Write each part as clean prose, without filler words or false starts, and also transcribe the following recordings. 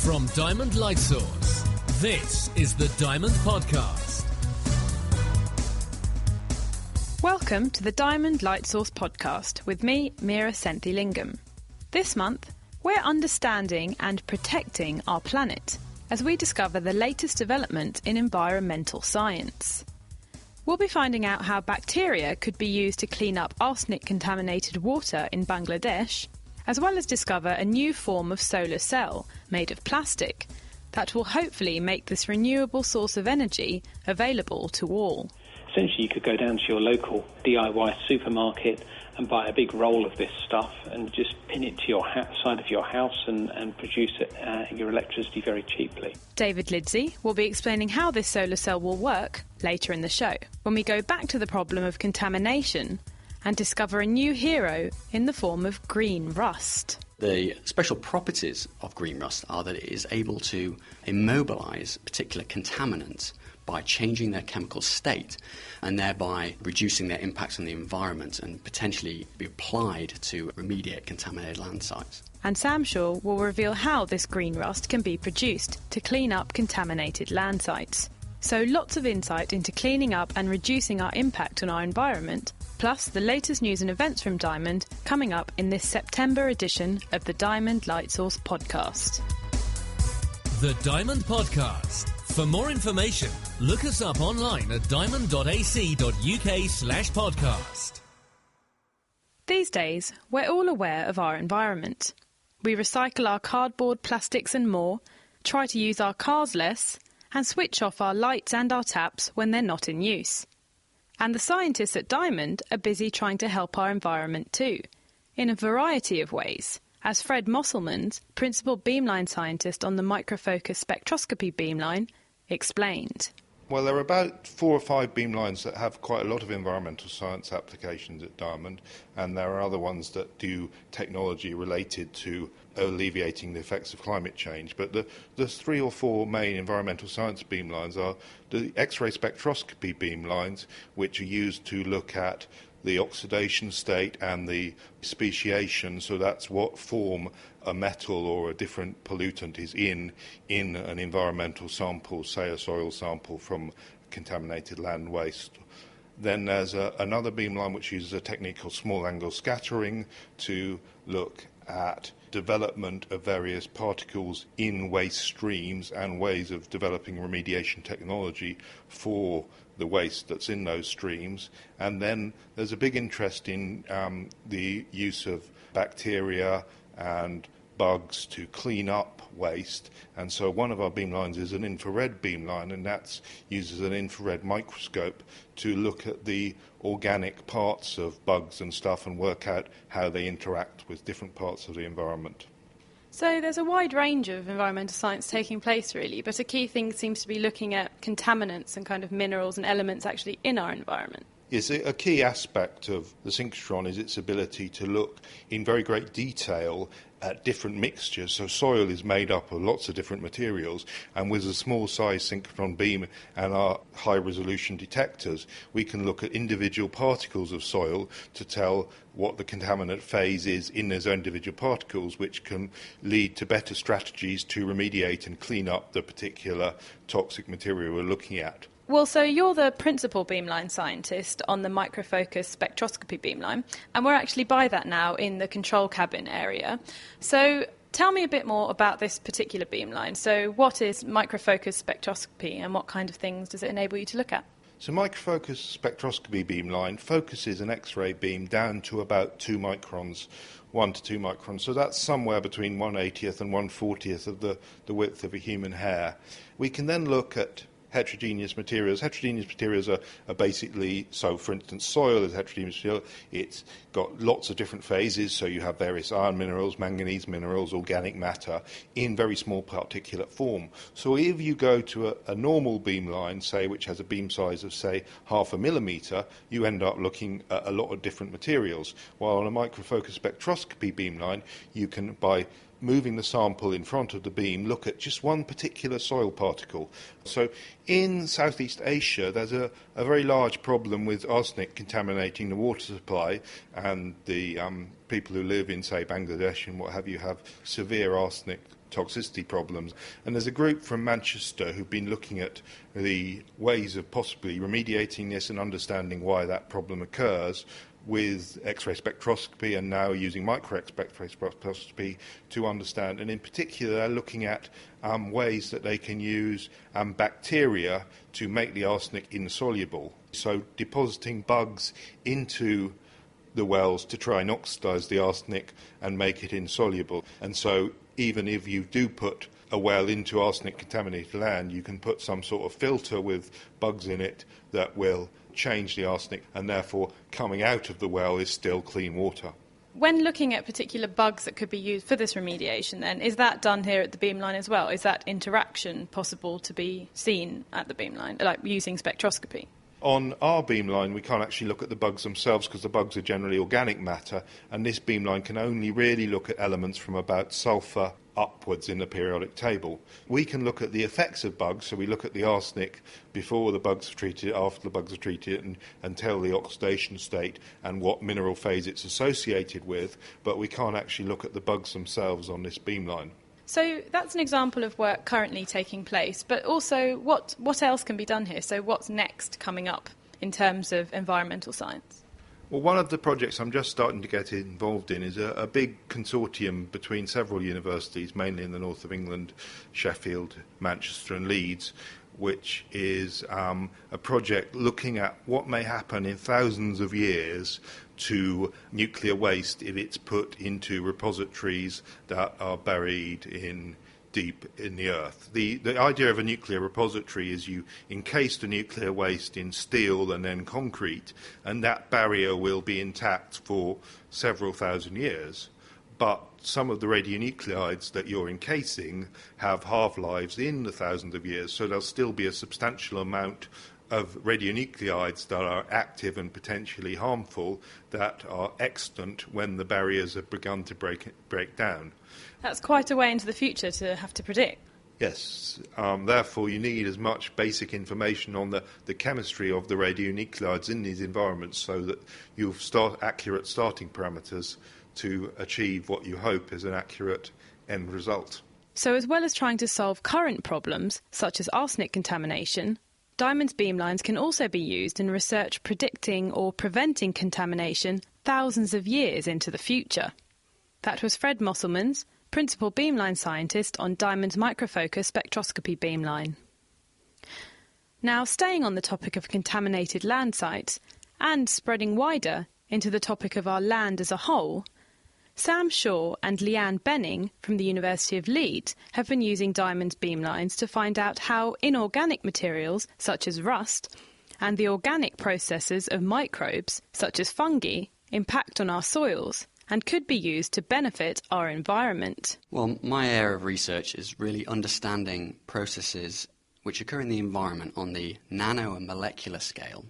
From Diamond Light Source, this is the Diamond Podcast. Welcome to the Diamond Light Source Podcast with me, Meera Senthilingam. This month, we're understanding and protecting our planet as we discover the latest development in environmental science. We'll be finding out how bacteria could be used to clean up arsenic-contaminated water in Bangladesh, as well as discover a new form of solar cell made of plastic that will hopefully make this renewable source of energy available to all. Essentially, you could go down to your local DIY supermarket and buy a big roll of this stuff and just pin it to your side of your house and produce your electricity very cheaply. David Lidsey will be explaining how this solar cell will work later in the show, when we go back to the problem of contamination and discover a new hero in the form of green rust. The special properties of green rust are that it is able to immobilise particular contaminants by changing their chemical state and thereby reducing their impacts on the environment and potentially be applied to remediate contaminated land sites. And Sam Shaw will reveal how this green rust can be produced to clean up contaminated land sites. So lots of insight into cleaning up and reducing our impact on our environment, plus the latest news and events from Diamond coming up in this September edition of the Diamond Light Source Podcast. The Diamond Podcast. For more information, look us up online at diamond.ac.uk/podcast. These days, we're all aware of our environment. We recycle our cardboard, plastics and more, try to use our cars less, and switch off our lights and our taps when they're not in use. And the scientists at Diamond are busy trying to help our environment too, in a variety of ways, as Fred Mosselmans, Principal Beamline Scientist on the Microfocus Spectroscopy Beamline, explained. Well, there are about 4 or 5 beamlines that have quite a lot of environmental science applications at Diamond, and there are other ones that do technology related to alleviating the effects of climate change. But the 3 or 4 main environmental science beamlines are the X-ray spectroscopy beamlines, which are used to look at the oxidation state and the speciation, so that's what form a metal or a different pollutant is in an environmental sample, say a soil sample from contaminated land waste. Then there's another beamline which uses a technique called small angle scattering to look at development of various particles in waste streams and ways of developing remediation technology for the waste that's in those streams. And then there's a big interest in the use of bacteria and bugs to clean up waste, and so one of our beamlines is an infrared beamline, and that uses an infrared microscope to look at the organic parts of bugs and stuff and work out how they interact with different parts of the environment. So there's a wide range of environmental science taking place really, but a key thing seems to be looking at contaminants and kind of minerals and elements actually in our environment. Yes, a key aspect of the synchrotron is its ability to look in very great detail at different mixtures. So soil is made up of lots of different materials, and with a small size synchrotron beam and our high resolution detectors, we can look at individual particles of soil to tell what the contaminant phase is in those individual particles, which can lead to better strategies to remediate and clean up the particular toxic material we're looking at. Well, so you're the principal beamline scientist on the Microfocus Spectroscopy Beamline, and we're actually by that now in the control cabin area. So tell me a bit more about this particular beamline. So what is Microfocus Spectroscopy and what kind of things does it enable you to look at? So Microfocus Spectroscopy Beamline focuses an X-ray beam down to about 2 microns, 1 to 2 microns. So that's somewhere between 1/80th and 1/40th of the width of a human hair. We can then look at heterogeneous materials. Heterogeneous materials are basically, so for instance, soil is heterogeneous material. It's got lots of different phases, so you have various iron minerals, manganese minerals, organic matter in very small particulate form. So if you go to a normal beamline, say, which has a beam size of, say, 0.5 millimetre, you end up looking at a lot of different materials. While on a microfocus spectroscopy beamline, you can, by moving the sample in front of the beam, look at just one particular soil particle. So in Southeast Asia, there's a very large problem with arsenic contaminating the water supply, and the people who live in, say, Bangladesh and what have you, have severe arsenic toxicity problems. And there's a group from Manchester who've been looking at the ways of possibly remediating this and understanding why that problem occurs with X-ray spectroscopy, and now using micro-X-ray spectroscopy to understand. And in particular, they're looking at ways that they can use bacteria to make the arsenic insoluble. So depositing bugs into the wells to try and oxidize the arsenic and make it insoluble. And so even if you do put a well into arsenic-contaminated land, you can put some sort of filter with bugs in it that will change the arsenic, and therefore coming out of the well is still clean water. When looking at particular bugs that could be used for this remediation, then, is that done here at the beamline as well? Is that interaction possible to be seen at the beamline, like using spectroscopy? On our beamline, we can't actually look at the bugs themselves because the bugs are generally organic matter, and this beamline can only really look at elements from about sulfur upwards in the periodic table. We can look at the effects of bugs, so we look at the arsenic before the bugs are treated, after the bugs are treated, and tell the oxidation state and what mineral phase it's associated with, but we can't actually look at the bugs themselves on this beamline. So that's an example of work currently taking place, but also what else can be done here? So what's next coming up in terms of environmental science? Well, one of the projects I'm just starting to get involved in is a big consortium between several universities, mainly in the north of England, Sheffield, Manchester and Leeds, which is a project looking at what may happen in thousands of years to nuclear waste if it's put into repositories that are buried deep in the earth. The idea of a nuclear repository is you encase the nuclear waste in steel and then concrete, and that barrier will be intact for several thousand years. But some of the radionuclides that you're encasing have half-lives in the thousands of years, so there'll still be a substantial amount of radionuclides that are active and potentially harmful that are extant when the barriers have begun to break down. That's quite a way into the future to have to predict. Yes. Therefore, you need as much basic information on the chemistry of the radionuclides in these environments so that you've accurate starting parameters to achieve what you hope is an accurate end result. So as well as trying to solve current problems, such as arsenic contamination, Diamond's beamlines can also be used in research predicting or preventing contamination thousands of years into the future. That was Fred Mosselmans, Principal Beamline Scientist on Diamond's Microfocus Spectroscopy Beamline. Now, staying on the topic of contaminated land sites, and spreading wider into the topic of our land as a whole, Sam Shaw and Leanne Benning from the University of Leeds have been using Diamond's beamlines to find out how inorganic materials, such as rust, and the organic processes of microbes, such as fungi, impact on our soils and could be used to benefit our environment. Well, my area of research is really understanding processes which occur in the environment on the nano and molecular scale,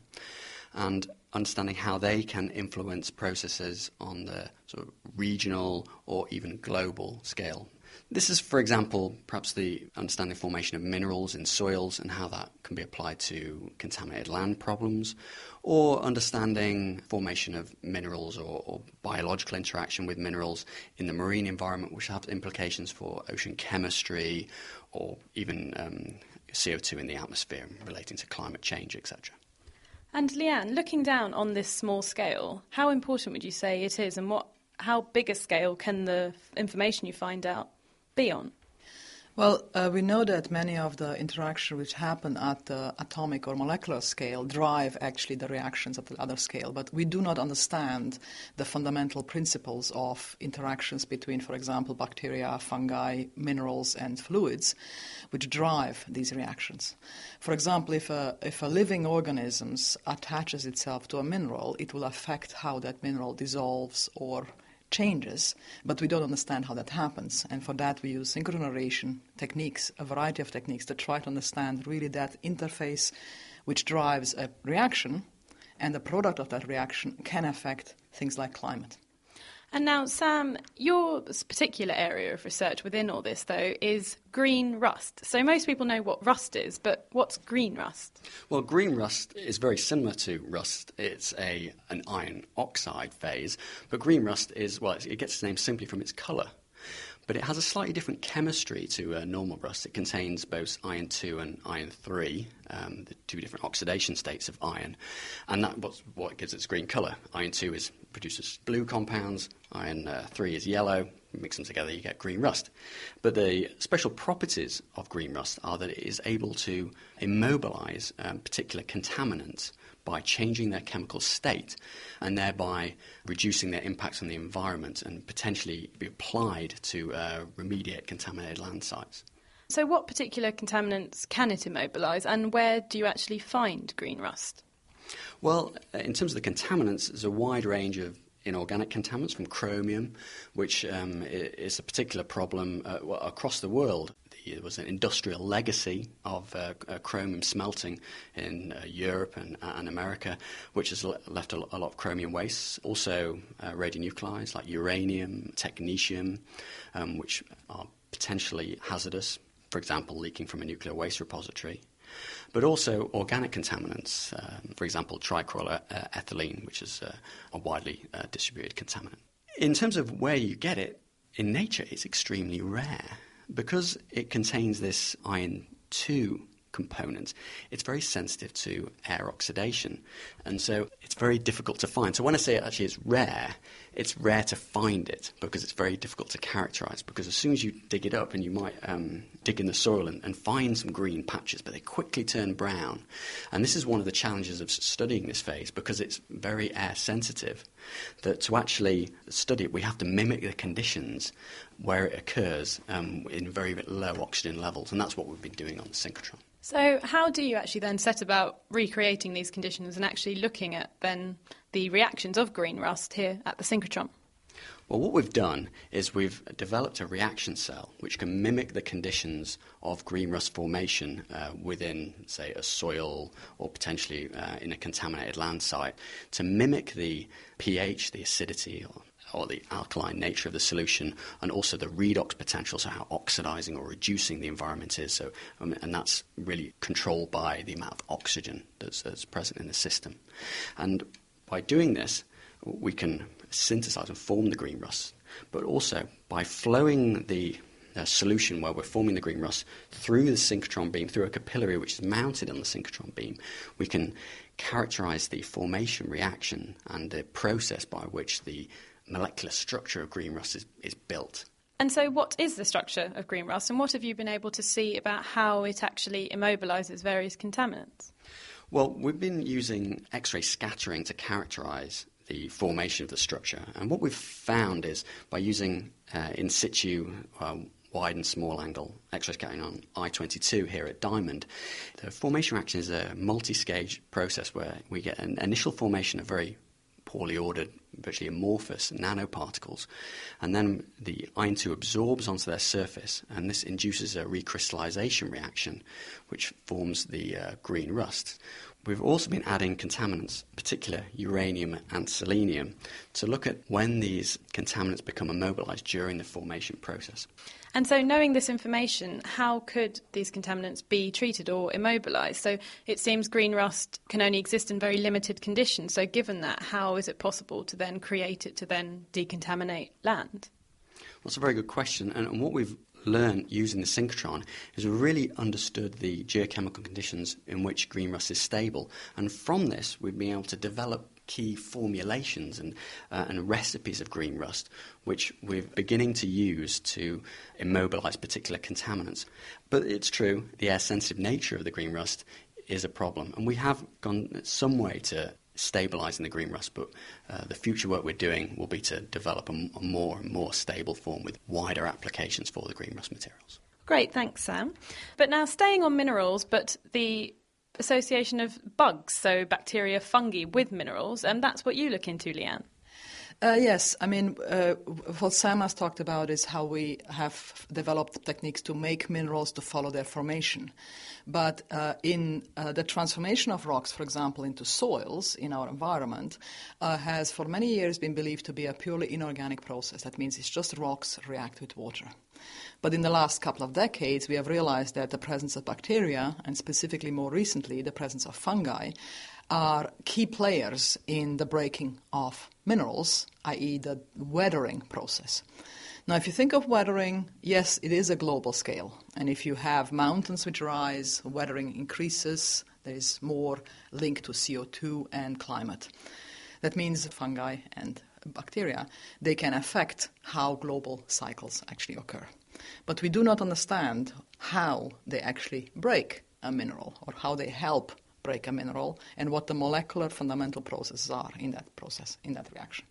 and understanding how they can influence processes on the sort of regional or even global scale. This is, for example, perhaps the understanding formation of minerals in soils and how that can be applied to contaminated land problems, or understanding formation of minerals or biological interaction with minerals in the marine environment, which have implications for ocean chemistry or even CO2 in the atmosphere relating to climate change, etc. And Leanne, looking down on this small scale, how important would you say it is, and how big a scale can the information you find out be on? Well, we know that many of the interactions which happen at the atomic or molecular scale drive actually the reactions at the other scale, but we do not understand the fundamental principles of interactions between, for example, bacteria, fungi, minerals and fluids, which drive these reactions. For example, if a living organism attaches itself to a mineral, it will affect how that mineral dissolves or changes, but we don't understand how that happens. And for that we use synchronization techniques, a variety of techniques to try to understand really that interface which drives a reaction, and the product of that reaction can affect things like climate. And now, Sam, your particular area of research within all this, though, is green rust. So most people know what rust is, but what's green rust? Well, green rust is very similar to rust. It's an iron oxide phase, but green rust it gets its name simply from its colour. But it has a slightly different chemistry to normal rust. It contains both iron 2 and iron 3, the two different oxidation states of iron, and that's what gives its green colour. Iron 2 produces blue compounds, iron 3 is yellow. Mix them together, you get green rust. But the special properties of green rust are that it is able to immobilise particular contaminants by changing their chemical state and thereby reducing their impacts on the environment and potentially be applied to remediate contaminated land sites. So what particular contaminants can it immobilise, and where do you actually find green rust? Well, in terms of the contaminants, there's a wide range of inorganic contaminants from chromium, which is a particular problem across the world. There was an industrial legacy of chromium smelting in Europe and America, which has left a lot of chromium waste. Also radionuclides like uranium, technetium, which are potentially hazardous, for example, leaking from a nuclear waste repository. But also organic contaminants, for example, trichloroethylene, which is a widely distributed contaminant. In terms of where you get it, in nature it's extremely rare. Because it contains this iron 2 component, it's very sensitive to air oxidation, and so it's very difficult to find. So when I say actually it's rare to find it because it's very difficult to characterise, because as soon as you dig it up, and you might dig in the soil and find some green patches, but they quickly turn brown. And this is one of the challenges of studying this phase, because it's very air sensitive, that to actually study it we have to mimic the conditions where it occurs in very low oxygen levels, and that's what we've been doing on the synchrotron. So how do you actually then set about recreating these conditions and actually looking at then the reactions of green rust here at the synchrotron? Well, what we've done is we've developed a reaction cell which can mimic the conditions of green rust formation within, say, a soil or potentially in a contaminated land site, to mimic the pH, the acidity, or the alkaline nature of the solution, and also the redox potential, so how oxidizing or reducing the environment is. So, and that's really controlled by the amount of oxygen that's present in the system. And by doing this, we can synthesize and form the green rust, but also by flowing the solution where we're forming the green rust through the synchrotron beam, through a capillary which is mounted on the synchrotron beam, we can characterize the formation reaction and the process by which the molecular structure of green rust is built. And so what is the structure of green rust, and what have you been able to see about how it actually immobilises various contaminants? Well, we've been using X-ray scattering to characterise the formation of the structure, and what we've found is by using in situ wide and small angle X-ray scattering on I-22 here at Diamond, the formation reaction is a multi-stage process where we get an initial formation of very poorly ordered, virtually amorphous nanoparticles, and then the iron 2 absorbs onto their surface, and this induces a recrystallization reaction which forms the green rust. We've also been adding contaminants, particularly uranium and selenium, to look at when these contaminants become immobilized during the formation process. And so knowing this information, how could these contaminants be treated or immobilized? So it seems green rust can only exist in very limited conditions. So given that, how is it possible to then create it to then decontaminate land? Well, it's a very good question. And what we've learned using the synchrotron is we've really understood the geochemical conditions in which green rust is stable. And from this, we've been able to develop key formulations and recipes of green rust, which we're beginning to use to immobilize particular contaminants. But it's true, the air-sensitive nature of the green rust is a problem, and we have gone some way to stabilising the green rust, but the future work we're doing will be to develop a more and more stable form with wider applications for the green rust materials. Great, thanks, Sam. But now staying on minerals, but the association of bugs, so bacteria, fungi with minerals, and that's what you look into, Leanne. Yes, I mean, what Sam has talked about is how we have developed techniques to make minerals to follow their formation. But in the transformation of rocks, for example, into soils in our environment, has for many years been believed to be a purely inorganic process. That means it's just rocks react with water. But in the last couple of decades, we have realized that the presence of bacteria, and specifically more recently, the presence of fungi, are key players in the breaking of minerals, i.e. the weathering process. Now, if you think of weathering, yes, it is a global scale. And if you have mountains which rise, weathering increases, there is more link to CO2 and climate. That means fungi and bacteria, they can affect how global cycles actually occur. But we do not understand how they actually break a mineral or how they help break a mineral and what the molecular fundamental processes are in that process, in that reaction.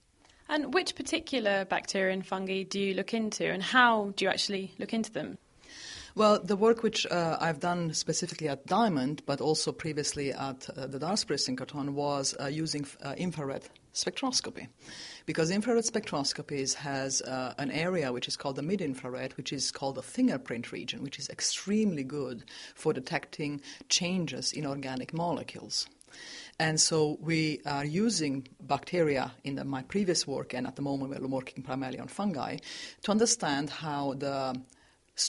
And which particular bacteria and fungi do you look into, and how do you actually look into them? Well, the work which I've done specifically at Diamond, but also previously at the Daresbury Synchrotron, was using infrared spectroscopy. Because infrared spectroscopy has an area which is called the mid-infrared, which is called the fingerprint region, which is extremely good for detecting changes in organic molecules. And so we are using bacteria in my previous work, and at the moment we're working primarily on fungi, to understand how the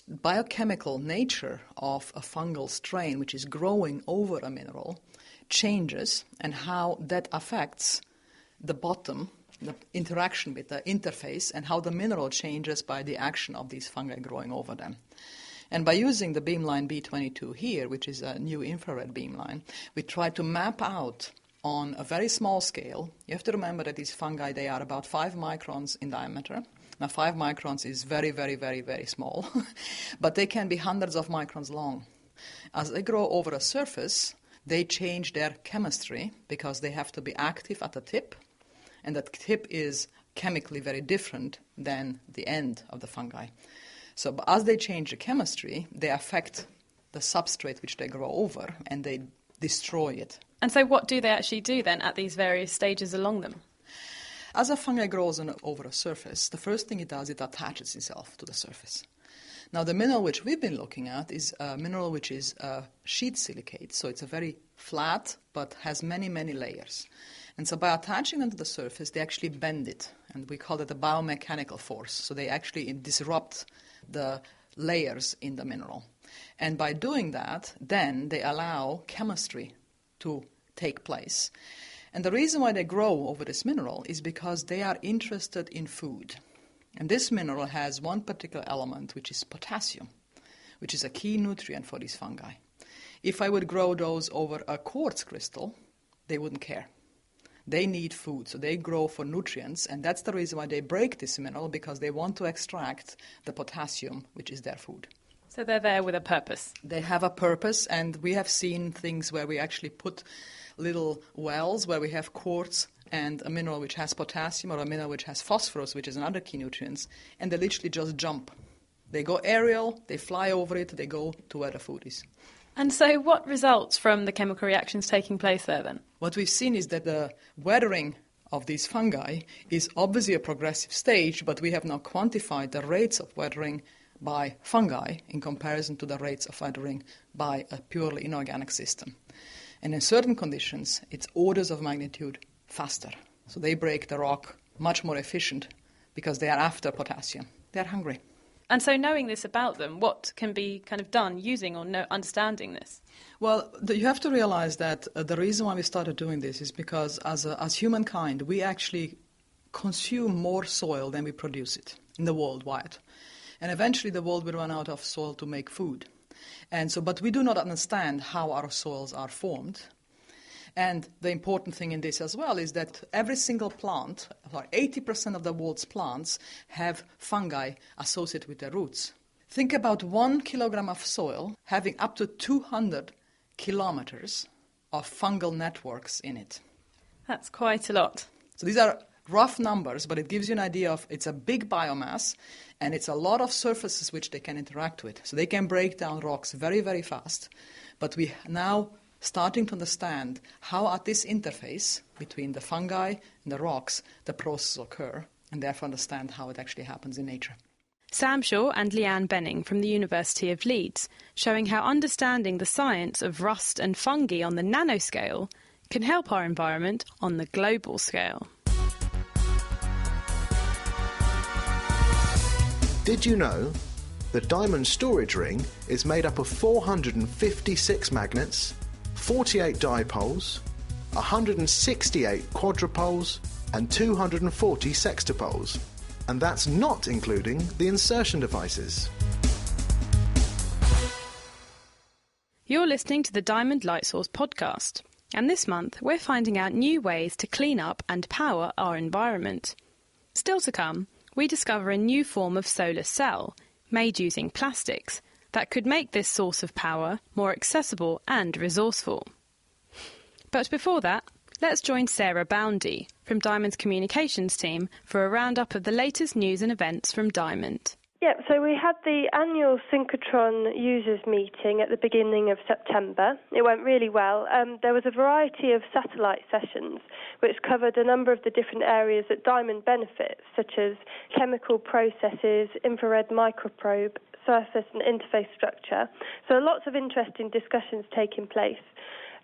biochemical nature of a fungal strain which is growing over a mineral changes and how that affects the bottom, the interaction with the interface, and how the mineral changes by the action of these fungi growing over them. And by using the beamline B22 here, which is a new infrared beamline, we try to map out on a very small scale. You have to remember that these fungi, they are about 5 microns in diameter. Now, 5 microns is very, very, very, very small, but they can be hundreds of microns long. As they grow over a surface, they change their chemistry because they have to be active at the tip, and that tip is chemically very different than the end of the fungi. So as they change the chemistry, they affect the substrate which they grow over, and they destroy it. And so what do they actually do then at these various stages along them? As a fungi grows over a surface, the first thing it does, it attaches itself to the surface. Now, the mineral which we've been looking at is a mineral which is sheet silicate, so it's a very flat but has many, many layers. And so by attaching them to the surface, they actually bend it, and we call it a biomechanical force. So they actually disrupt the layers in the mineral. And by doing that, then they allow chemistry to take place. And the reason why they grow over this mineral is because they are interested in food. And this mineral has one particular element, which is potassium, which is a key nutrient for these fungi. If I would grow those over a quartz crystal, they wouldn't care. They need food, so they grow for nutrients, and that's the reason why they break this mineral, because they want to extract the potassium, which is their food. So they're there with a purpose. They have a purpose, and we have seen things where we actually put little wells where we have quartz and a mineral which has potassium, or a mineral which has phosphorus, which is another key nutrient, and they literally just jump. They go aerial, they fly over it, they go to where the food is. And so what results from the chemical reactions taking place there then? What we've seen is that the weathering of these fungi is obviously a progressive stage, but we have now quantified the rates of weathering by fungi in comparison to the rates of weathering by a purely inorganic system. And in certain conditions, it's orders of magnitude faster. So they break the rock much more efficient because they are after potassium. They're hungry. And so knowing this about them, what can be kind of done using or understanding this? Well, you have to realize that the reason why we started doing this is because as humankind, we actually consume more soil than we produce it in the world wide. And eventually the world will run out of soil to make food. And so, but we do not understand how our soils are formed. And the important thing in this as well is that every single plant, or 80% of the world's plants, have fungi associated with their roots. Think about 1 kilogram of soil having up to 200 kilometers of fungal networks in it. That's quite a lot. So these are rough numbers, but it gives you an idea of it's a big biomass, and it's a lot of surfaces which they can interact with. So they can break down rocks very, very fast. But we now starting to understand how at this interface between the fungi and the rocks the processes occur, and therefore understand how it actually happens in nature. Sam Shaw and Leanne Benning from the University of Leeds, showing how understanding the science of rust and fungi on the nanoscale can help our environment on the global scale. Did you know the diamond storage ring is made up of 456 magnets, 48 dipoles, 168 quadrupoles and 240 sextupoles? And that's not including the insertion devices. You're listening to the Diamond Light Source podcast, and this month we're finding out new ways to clean up and power our environment. Still to come, we discover a new form of solar cell, made using plastics, that could make this source of power more accessible and resourceful. But before that, let's join Sarah Boundy from Diamond's communications team for a roundup of the latest news and events from Diamond. Yep, so we had the annual Synchrotron users meeting at the beginning of September. It went really well. There was a variety of satellite sessions which covered a number of the different areas that Diamond benefits, such as chemical processes, infrared microprobe, surface and interface structure. So lots of interesting discussions taking place.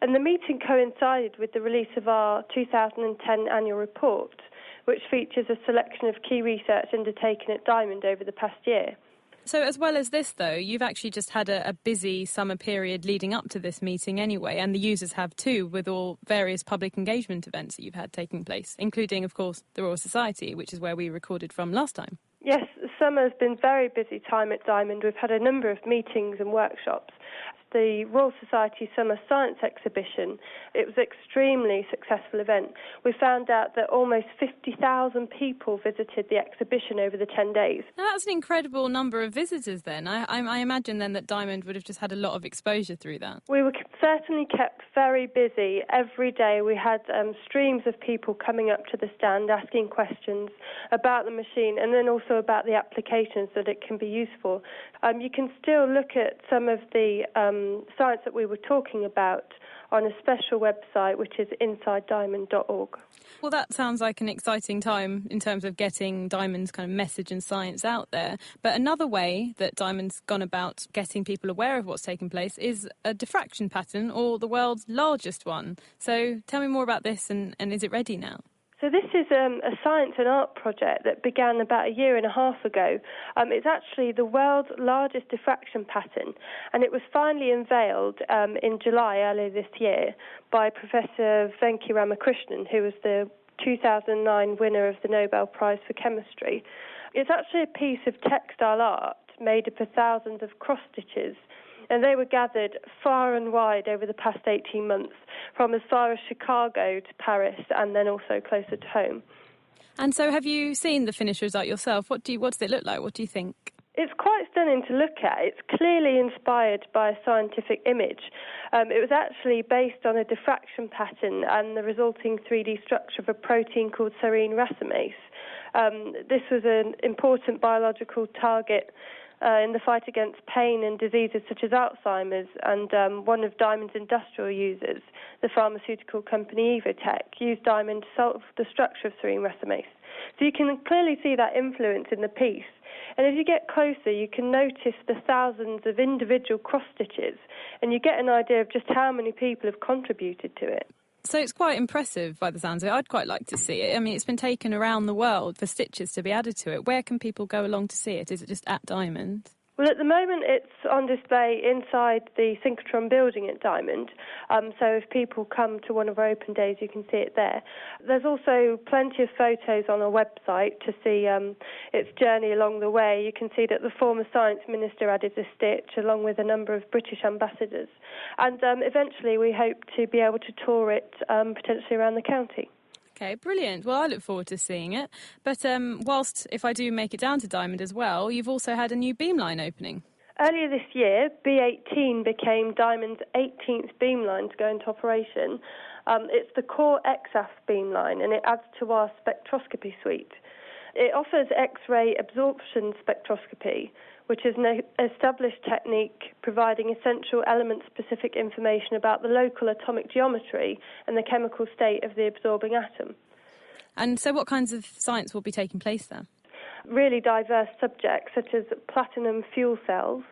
And the meeting coincided with the release of our 2010 annual report, which features a selection of key research undertaken at Diamond over the past year. So as well as this, though, you've actually just had a busy summer period leading up to this meeting anyway, and the users have too, with all various public engagement events that you've had taking place, including, of course, the Royal Society, which is where we recorded from last time. Yes, summer has been a very busy time at Diamond. We've had a number of meetings and workshops. The Royal Society Summer Science Exhibition, it was an extremely successful event. We found out that almost 50,000 people visited the exhibition over the 10 days. Now, that's an incredible number of visitors then. I imagine then that Diamond would have just had a lot of exposure through that. We were certainly kept very busy. Every day we had streams of people coming up to the stand asking questions about the machine and then also about the applications that it can be used for. You can still look at some of the science that we were talking about on a special website, which is insidediamond.org. Well, that sounds like an exciting time in terms of getting Diamond's kind of message and science out there. But another way that Diamond's gone about getting people aware of what's taking place is a diffraction pattern, or the world's largest one. So tell me more about this, and is it ready now? So this is a science and art project that began about a year and a half ago. It's actually the world's largest diffraction pattern, and it was finally unveiled in July earlier this year by Professor Venki Ramakrishnan, who was the 2009 winner of the Nobel Prize for Chemistry. It's actually a piece of textile art made up of thousands of cross-stitches, and they were gathered far and wide over the past 18 months, from as far as Chicago to Paris and then also closer to home. And so have you seen the finished result yourself? What does it look like? What do you think? It's quite stunning to look at. It's clearly inspired by a scientific image. It was actually based on a diffraction pattern and the resulting 3D structure of a protein called serine racemase. This was an important biological target in the fight against pain and diseases such as Alzheimer's, and one of Diamond's industrial users, the pharmaceutical company Evotec, used Diamond to solve the structure of serine racemase. So you can clearly see that influence in the piece. And as you get closer, you can notice the thousands of individual cross-stitches, and you get an idea of just how many people have contributed to it. So it's quite impressive by the sounds of it. I'd quite like to see it. I mean, it's been taken around the world for stitches to be added to it. Where can people go along to see it? Is it just at Diamond? Well, at the moment it's on display inside the Synchrotron building at Diamond, so if people come to one of our open days you can see it there. There's also plenty of photos on our website to see its journey along the way. You can see that the former Science Minister added a stitch along with a number of British ambassadors, and eventually we hope to be able to tour it potentially around the county. Okay, brilliant. Well, I look forward to seeing it. But whilst, if I do make it down to Diamond as well, you've also had a new beamline opening. Earlier this year, B18 became Diamond's 18th beamline to go into operation. It's the Core XAF beamline, and it adds to our spectroscopy suite. It offers X-ray absorption spectroscopy, which is an established technique providing essential element-specific information about the local atomic geometry and the chemical state of the absorbing atom. And so what kinds of science will be taking place there? Really diverse subjects such as platinum fuel cells,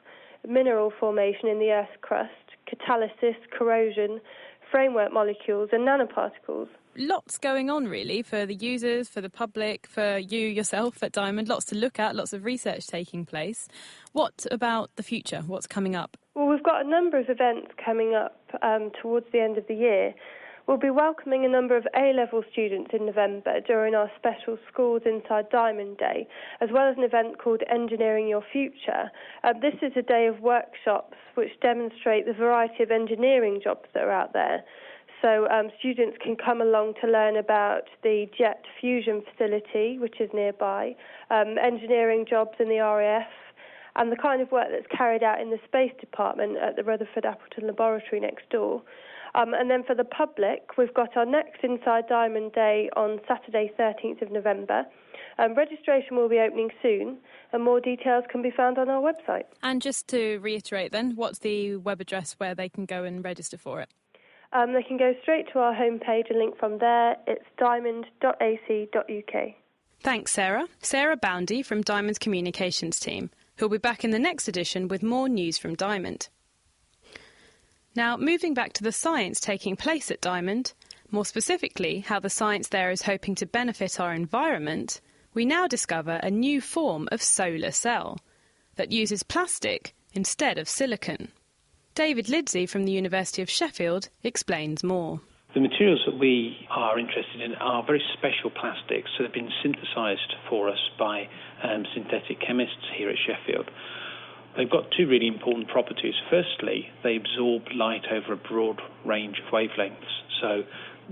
mineral formation in the Earth's crust, catalysis, corrosion, framework molecules and nanoparticles. Lots going on, really, for the users, for the public, for you yourself at Diamond. Lots to look at, lots of research taking place. What about the future? What's coming up? Well, we've got a number of events coming up towards the end of the year. We'll be welcoming a number of A-level students in November during our special Schools Inside Diamond Day, as well as an event called Engineering Your Future. This is a day of workshops which demonstrate the variety of engineering jobs that are out there. So students can come along to learn about the Jet Fusion facility, which is nearby, engineering jobs in the RAF, and the kind of work that's carried out in the Space Department at the Rutherford Appleton Laboratory next door. And then for the public, we've got our next Inside Diamond Day on Saturday, 13th of November. Registration will be opening soon, and more details can be found on our website. And just to reiterate then, what's the web address where they can go and register for it? They can go straight to our homepage and link from there. It's diamond.ac.uk. Thanks, Sarah. Sarah Boundy from Diamond's communications team, who'll be back in the next edition with more news from Diamond. Now, moving back to the science taking place at Diamond, more specifically how the science there is hoping to benefit our environment, we now discover a new form of solar cell that uses plastic instead of silicon. David Lidsey from the University of Sheffield explains more. The materials that we are interested in are very special plastics that have been synthesised for us by synthetic chemists here at Sheffield. They've got two really important properties. Firstly, they absorb light over a broad range of wavelengths. So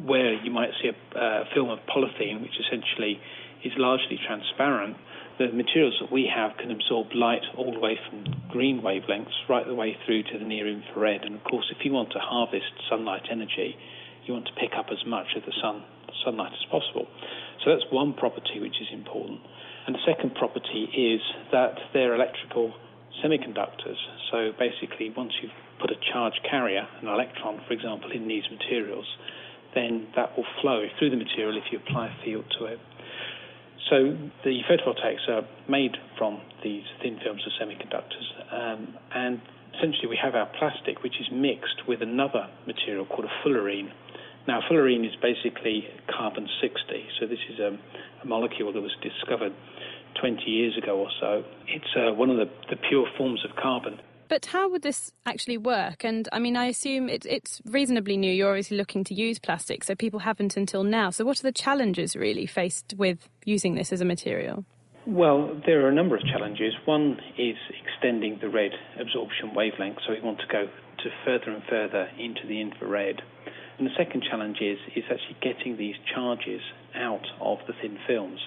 where you might see a film of polythene, which essentially is largely transparent, the materials that we have can absorb light all the way from green wavelengths right the way through to the near infrared. And of course, if you want to harvest sunlight energy, you want to pick up as much of the sunlight as possible. So that's one property which is important. And the second property is that they're electrical semiconductors. So basically, once you've put a charge carrier, an electron, for example, in these materials, then that will flow through the material if you apply a field to it. So the photovoltaics are made from these thin films of semiconductors, and essentially we have our plastic, which is mixed with another material called a fullerene. Now, fullerene is basically carbon-60, so this is a molecule that was discovered 20 years ago or so. It's one of the pure forms of carbon. But how would this actually work? And, I mean, I assume it's reasonably new. You're obviously looking to use plastic, so people haven't until now. So what are the challenges, really, faced with using this as a material? Well, there are a number of challenges. One is extending the red absorption wavelength, so we want to go to further and further into the infrared. And the second challenge is actually getting these charges out of the thin films.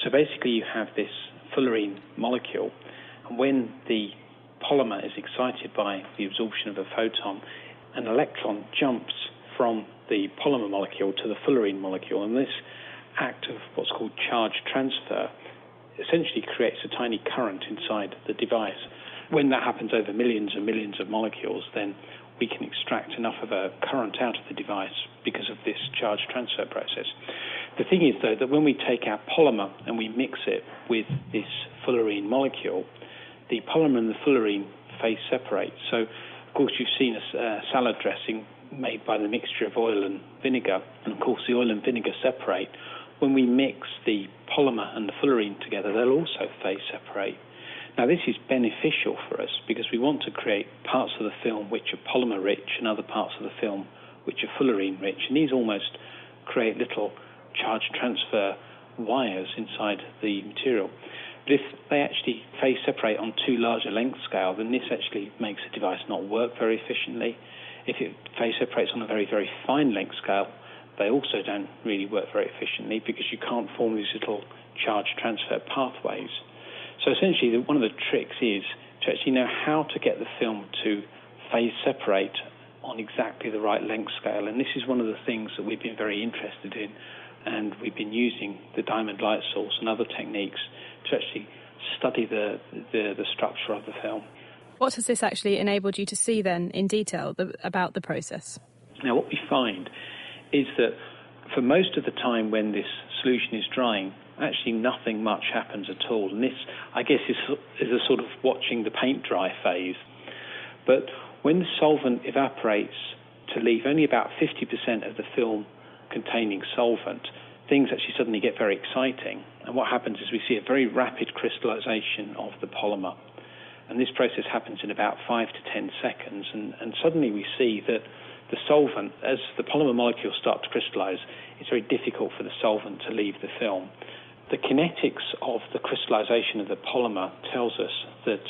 So basically you have this fullerene molecule, and when the polymer is excited by the absorption of a photon, an electron jumps from the polymer molecule to the fullerene molecule, and this act of what's called charge transfer essentially creates a tiny current inside the device. When that happens over millions and millions of molecules, then we can extract enough of a current out of the device because of this charge transfer process. The thing is, though, that when we take our polymer and we mix it with this fullerene molecule, the polymer and the fullerene phase separate. So, of course, you've seen a salad dressing made by the mixture of oil and vinegar, and of course the oil and vinegar separate. When we mix the polymer and the fullerene together, they'll also phase separate. Now, this is beneficial for us because we want to create parts of the film which are polymer-rich and other parts of the film which are fullerene-rich, and these almost create little charge transfer wires inside the material. But if they actually phase separate on too large a length scale, then this actually makes the device not work very efficiently. If it phase separates on a very, very fine length scale, they also don't really work very efficiently because you can't form these little charge transfer pathways. So essentially, one of the tricks is to actually know how to get the film to phase separate on exactly the right length scale. And this is one of the things that we've been very interested in and we've been using the diamond light source and other techniques to actually study the structure of the film. What has this actually enabled you to see then in detail about the process? Now, what we find is that for most of the time when this solution is drying, actually nothing much happens at all. And this, I guess, is a sort of watching the paint dry phase. But when the solvent evaporates to leave only about 50% of the film containing solvent, things actually suddenly get very exciting. And what happens is we see a very rapid crystallization of the polymer. And this process happens in about 5 to 10 seconds. And suddenly we see that the solvent, as the polymer molecules start to crystallize, it's very difficult for the solvent to leave the film. The kinetics of the crystallization of the polymer tells us that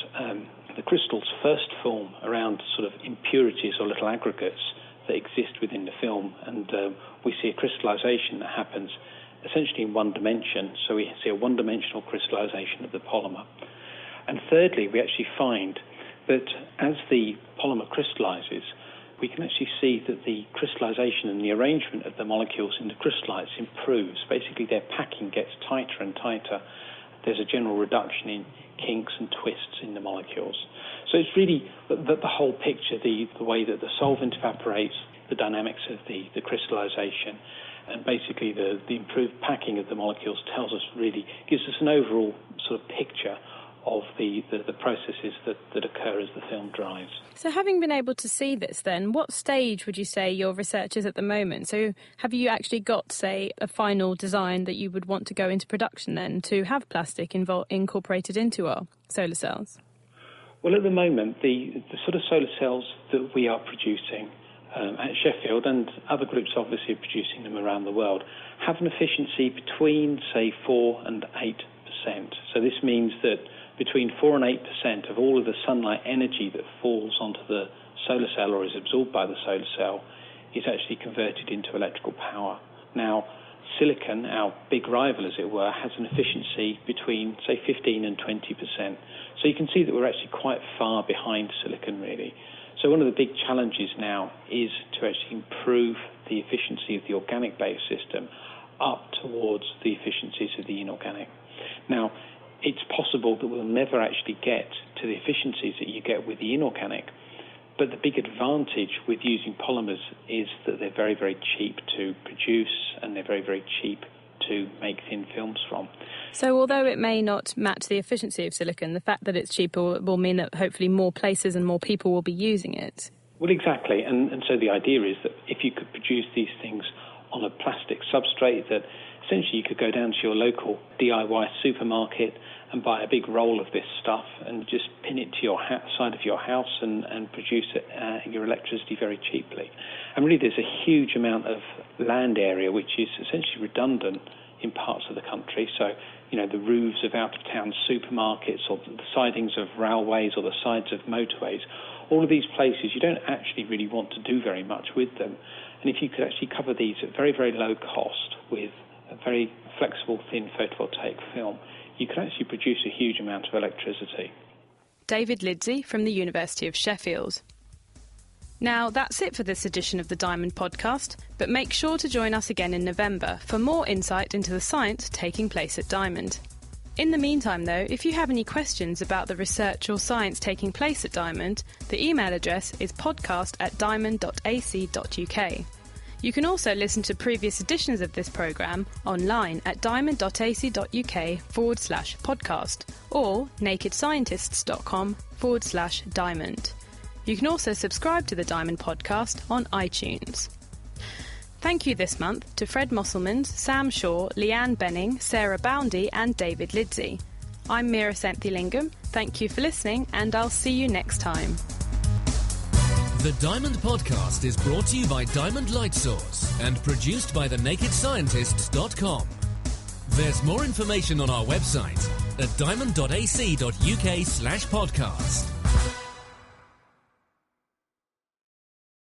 the crystals first form around sort of impurities or little aggregates that exist within the film, and we see a crystallization that happens essentially in one dimension, so we see a one-dimensional crystallization of the polymer. And thirdly, we actually find that as the polymer crystallizes, we can actually see that the crystallization and the arrangement of the molecules in the crystallites improves. Basically, their packing gets tighter and tighter. There's a general reduction in kinks and twists in the molecules. So it's really the whole picture, the way that the solvent evaporates, the dynamics of the crystallization, and basically the improved packing of the molecules gives us an overall sort of picture of the processes that occur as the film dries. So having been able to see this then, what stage would you say your research is at the moment? So have you actually got, say, a final design that you would want to go into production then to have plastic incorporated into our solar cells? Well, at the moment, the sort of solar cells that we are producing at Sheffield, and other groups obviously are producing them around the world, have an efficiency between, say, 4 and 8%. So this means that between 4 and 8% of all of the sunlight energy that falls onto the solar cell or is absorbed by the solar cell is actually converted into electrical power. Now, silicon, our big rival as it were, has an efficiency between, say, 15 and 20%. So you can see that we're actually quite far behind silicon, really. So one of the big challenges now is to actually improve the efficiency of the organic-based system up towards the efficiencies of the inorganic. Now, it's possible that we'll never actually get to the efficiencies that you get with the inorganic, but the big advantage with using polymers is that they're very, very cheap to produce and they're very, very cheap to make thin films from. So although it may not match the efficiency of silicon, the fact that it's cheaper will mean that hopefully more places and more people will be using it. Well, exactly. And so the idea is that if you could produce these things on a plastic substrate, that essentially you could go down to your local DIY supermarket and buy a big roll of this stuff and just pin it to your side of your house and produce your electricity very cheaply. And really there's a huge amount of land area which is essentially redundant in parts of the country. So, the roofs of out-of-town supermarkets or the sidings of railways or the sides of motorways, all of these places you don't actually really want to do very much with them. And if you could actually cover these at very, very low cost with a very flexible, thin photovoltaic film, you can actually produce a huge amount of electricity. David Lidsey from the University of Sheffield. Now, that's it for this edition of the Diamond Podcast, but make sure to join us again in November for more insight into the science taking place at Diamond. In the meantime, though, if you have any questions about the research or science taking place at Diamond, the email address is podcast@diamond.ac.uk. You can also listen to previous editions of this programme online at diamond.ac.uk/podcast or nakedscientists.com/diamond. You can also subscribe to the Diamond Podcast on iTunes. Thank you this month to Fred Mosselmans, Sam Shaw, Leanne Benning, Sarah Boundy and David Lidsey. I'm Mira Senthilingam. Thank you for listening and I'll see you next time. The Diamond Podcast is brought to you by Diamond Light Source and produced by thenakedscientists.com. There's more information on our website at diamond.ac.uk/podcast.